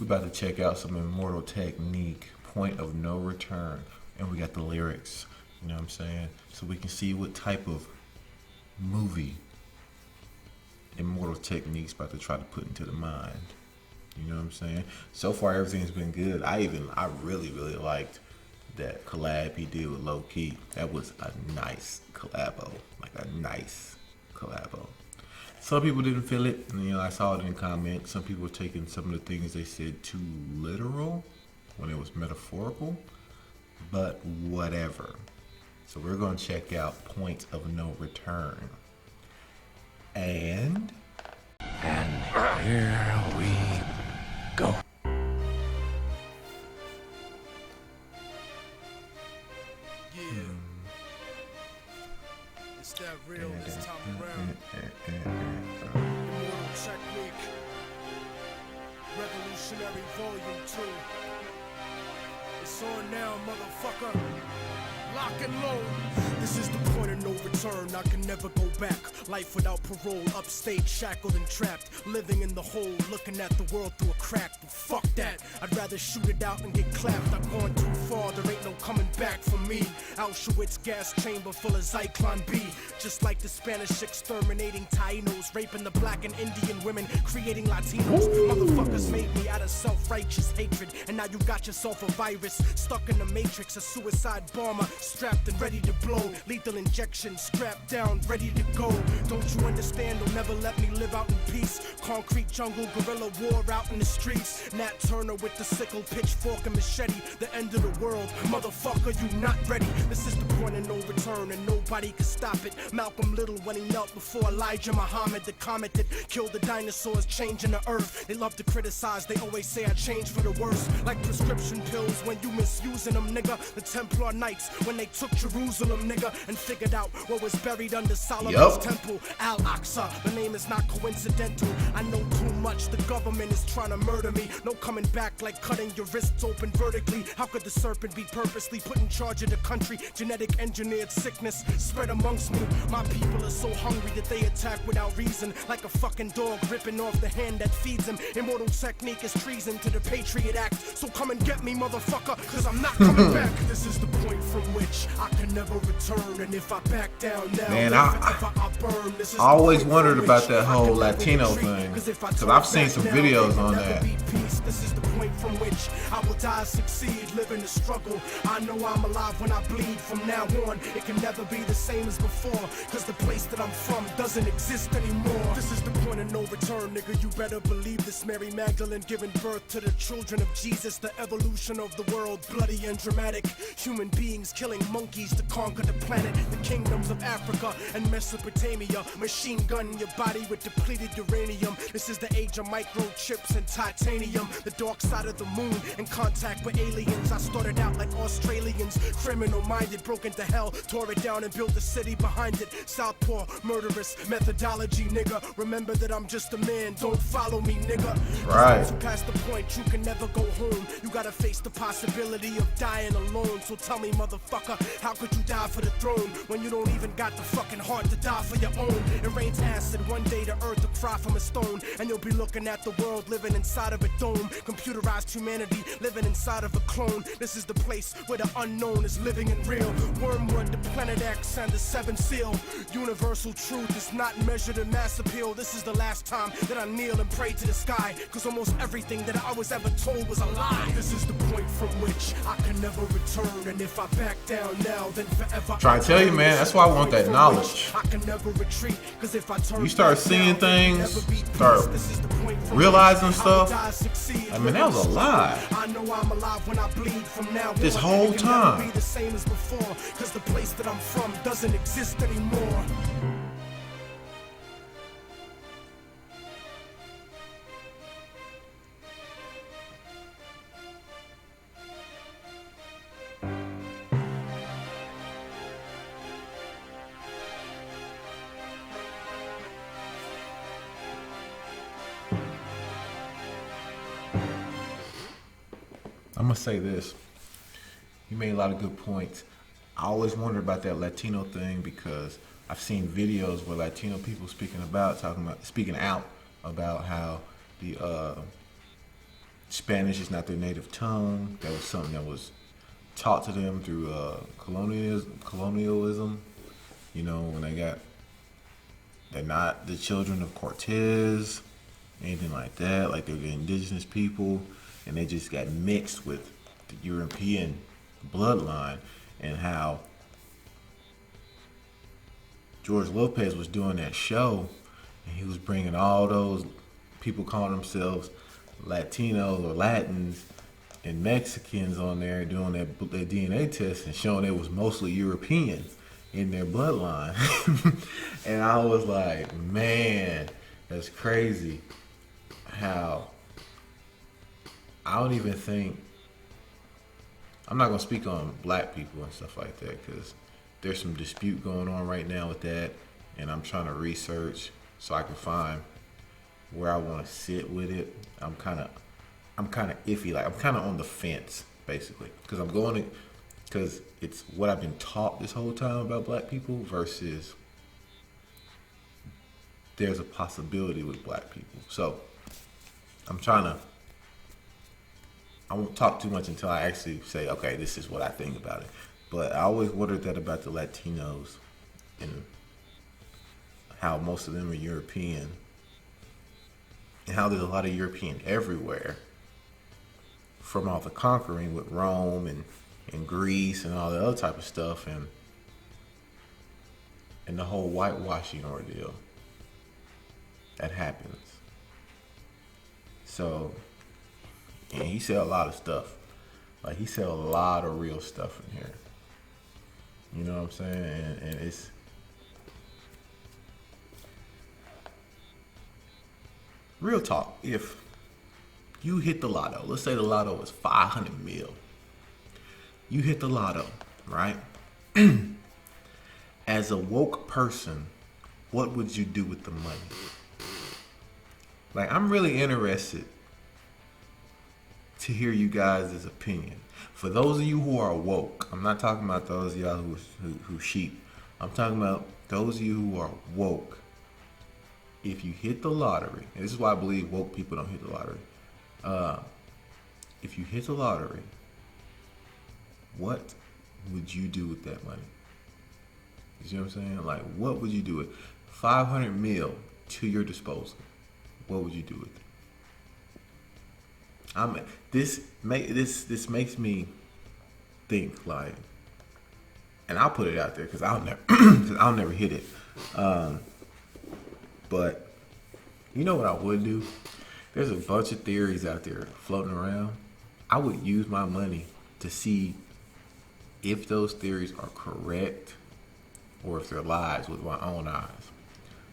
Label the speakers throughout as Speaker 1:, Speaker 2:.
Speaker 1: We about to check out some Immortal technique, point of no return, and we got the lyrics. You know what I'm saying? So we can see what type of movie Immortal technique's about to try to put into the mind. You know what I'm saying? So far everything's been good. I really liked that collab he did with Low Key. That was a nice collabo, like a nice collabo. Some people didn't feel it, and you know, I saw it in comments. Some people were taking some of the things they said too literal when it was metaphorical, but whatever. So we're gonna check out Point of No Return. And here we go.
Speaker 2: It's that real this time around. Immortal technique. Revolutionary volume 2. It's on now, motherfucker. Lock and load. This is the point of no return. I can never go back. Life without parole, upstate, shackled and trapped. Living in the hole, looking at the world through a crack. But fuck that. I'd rather shoot it out and get clapped. I've gone too far, there ain't no coming back for me. Auschwitz gas chamber full of Zyklon B. Just like the Spanish exterminating Tainos, raping the black and Indian women, creating Latinos. Motherfuckers made me out of self-righteous hatred. And now you got yourself a virus, stuck in the matrix, a suicide bomber. Strapped and ready to blow, lethal injection, strapped down, ready to go. Don't you understand? They'll never let me live out in peace. Concrete jungle, guerrilla war out in the streets. Nat Turner with the sickle, pitchfork and machete. The end of the world, motherfucker, you not ready. This is the point of no return, and nobody can stop it. Malcolm Little when he knelt before Elijah Muhammad, the comet that killed the dinosaurs, changing the earth. They love to criticize, they always say I changed for the worse. Like prescription pills when you misusing them, nigga. The Templar Knights when they took Jerusalem, nigga, and figured out what was buried under Solomon's temple. Al-Aqsa, the name is not coincidental. I know too much, the government is trying to murder me. No coming back like cutting your wrists open vertically. How could the serpent be purposely put in charge of the country? Genetic engineered sickness spread amongst me. My people are so hungry that they attack without reason. Like a fucking dog ripping off the hand that feeds him. Immortal technique is treason to the Patriot Act. So come and get me, motherfucker, cause I'm not coming back. This is the point from which I can never return, and if I back down now,
Speaker 1: man, I always wondered about that whole Latino thing, because I've seen some videos on that.
Speaker 2: This is the point from which I will die, succeed, live in the struggle. I know I'm alive when I bleed. From now on, it can never be the same as before, cause the place that I'm from doesn't exist anymore. This is the point of no return, nigga, you better believe this. Mary Magdalene giving birth to the children of Jesus. The evolution of the world, bloody and dramatic. Human beings killing monkeys to conquer the planet. The kingdoms of Africa and Mesopotamia. Machine gun your body with depleted uranium. This is the age of microchips and titanium. The dark side of the moon, in contact with aliens. I started out like Australians, criminal minded, broke into hell, tore it down and built a city behind it. Southpaw, murderous methodology, nigga. Remember that I'm just a man, don't follow me, nigga.
Speaker 1: Right.
Speaker 2: Past the point, you can never go home. You gotta face the possibility of dying alone. So tell me, motherfucker, how could you die for the throne when you don't even got the fucking heart to die for your own? It rains acid, one day the earth will cry from a stone, and you'll be looking at the world living inside of a dome. Computerized humanity living inside of a clone. This is the place where the unknown is living and real. Wormwood, the planet X, and the seventh seal. Universal truth is not measured in mass appeal. This is the last time that I kneel and pray to the sky, cause almost everything that I was ever told was a lie. This is the point from which I can never return, and if I back down now, then forever.
Speaker 1: Try to tell you, man, that's why I want that knowledge.
Speaker 2: I can never retreat, cause if I turn
Speaker 1: you start seeing things, start realizing stuff. I mean, that was a lie.
Speaker 2: I know I'm alive when I bleed from now.
Speaker 1: This whole time.
Speaker 2: Be the same as before, cause the place that I'm from doesn't exist anymore.
Speaker 1: I'm gonna say this. You made a lot of good points. I always wondered about that Latino thing because I've seen videos where Latino people speaking out about how the Spanish is not their native tongue. That was something that was taught to them through colonialism. You know, when they're not the children of Cortez, anything like that. Like they're the indigenous people, and they just got mixed with the European bloodline, and how George Lopez was doing that show, and he was bringing all those people calling themselves Latinos or Latins and Mexicans on there doing their DNA test and showing it was mostly European in their bloodline. And I was like, man, that's crazy how I don't even think, I'm not going to speak on black people and stuff like that because there's some dispute going on right now with that, and I'm trying to research so I can find where I want to sit with it. I'm kind of iffy. Like I'm kind of on the fence basically because it's what I've been taught this whole time about black people versus there's a possibility with black people. So I won't talk too much until I actually say, okay, this is what I think about it. But I always wondered that about the Latinos and how most of them are European and how there's a lot of European everywhere from all the conquering with Rome and Greece and all the other type of stuff and the whole whitewashing ordeal that happens. So, and he said a lot of stuff. Like he said a lot of real stuff in here. You know what I'm saying? And it's real talk. If you hit the lotto, let's say the lotto is 500 mil. You hit the lotto, right? As a woke person, what would you do with the money? Like, I'm really interested to hear you guys' opinion. For those of you who are woke, I'm not talking about those of y'all who sheep. I'm talking about those of you who are woke. If you hit the lottery, and this is why I believe woke people don't hit the lottery. If you hit the lottery, what would you do with that money? You see what I'm saying? Like, what would you do with 500 mil to your disposal? What would you do with it? This makes me think, like, and I'll put it out there because I'll never hit it. But you know what I would do? There's a bunch of theories out there floating around. I would use my money to see if those theories are correct or if they're lies with my own eyes.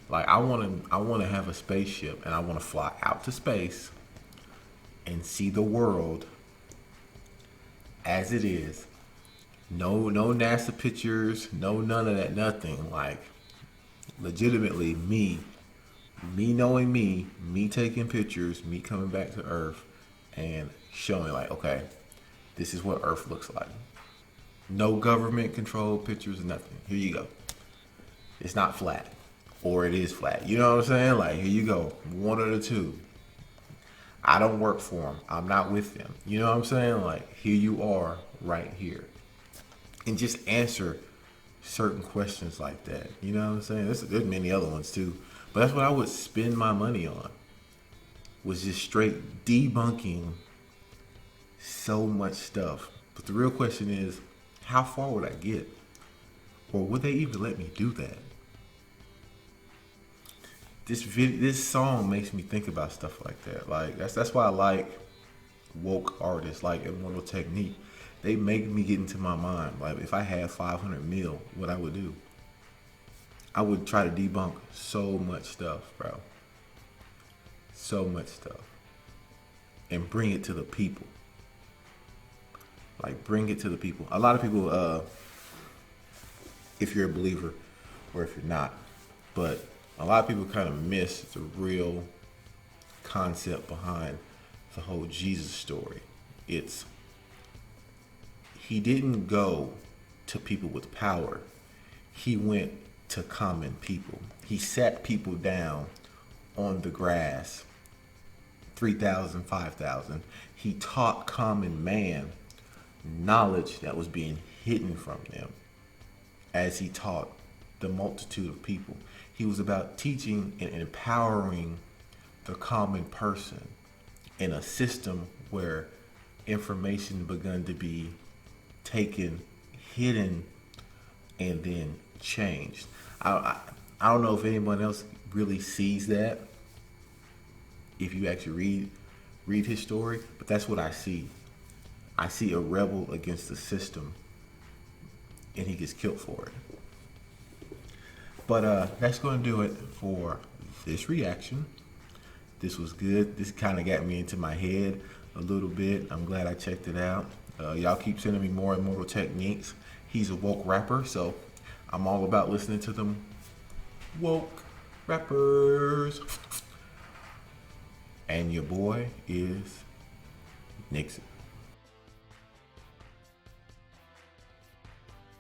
Speaker 1: Like I want to have a spaceship and I want to fly out to space and see the world as it is. No NASA pictures, no none of that, nothing. Like legitimately me knowing me taking pictures, me coming back to Earth and showing like, okay, this is what Earth looks like. No government controlled pictures, nothing. Here you go. It's not flat. Or it is flat. You know what I'm saying? Like, here you go. One of the two. I don't work for them. I'm not with them. You know what I'm saying? Like, here you are right here. And just answer certain questions like that. You know what I'm saying? There's many other ones too. But that's what I would spend my money on. Was just straight debunking so much stuff. But the real question is, how far would I get? Or would they even let me do that? This song makes me think about stuff like that. Like that's why I like woke artists like Immortal Technique. They make me get into my mind. Like if I had 500 mil, what I would do. I would try to debunk so much stuff, bro. So much stuff. And bring it to the people. Like bring it to the people. A lot of people, if you're a believer or if you're not, but a lot of people kind of miss the real concept behind the whole Jesus story. He didn't go to people with power. He went to common people. He sat people down on the grass 3,000, 5,000. He taught common man knowledge that was being hidden from them as he taught the multitude of people. He was about teaching and empowering the common person in a system where information begun to be taken, hidden, and then changed. I don't know if anyone else really sees that if you actually read his story, but that's what I see. I see a rebel against the system, and he gets killed for it. But that's going to do it for this reaction. This was good. This kind of got me into my head a little bit. I'm glad I checked it out. Y'all keep sending me more Immortal techniques. He's a woke rapper, so I'm all about listening to them woke rappers. And your boy is Nixon.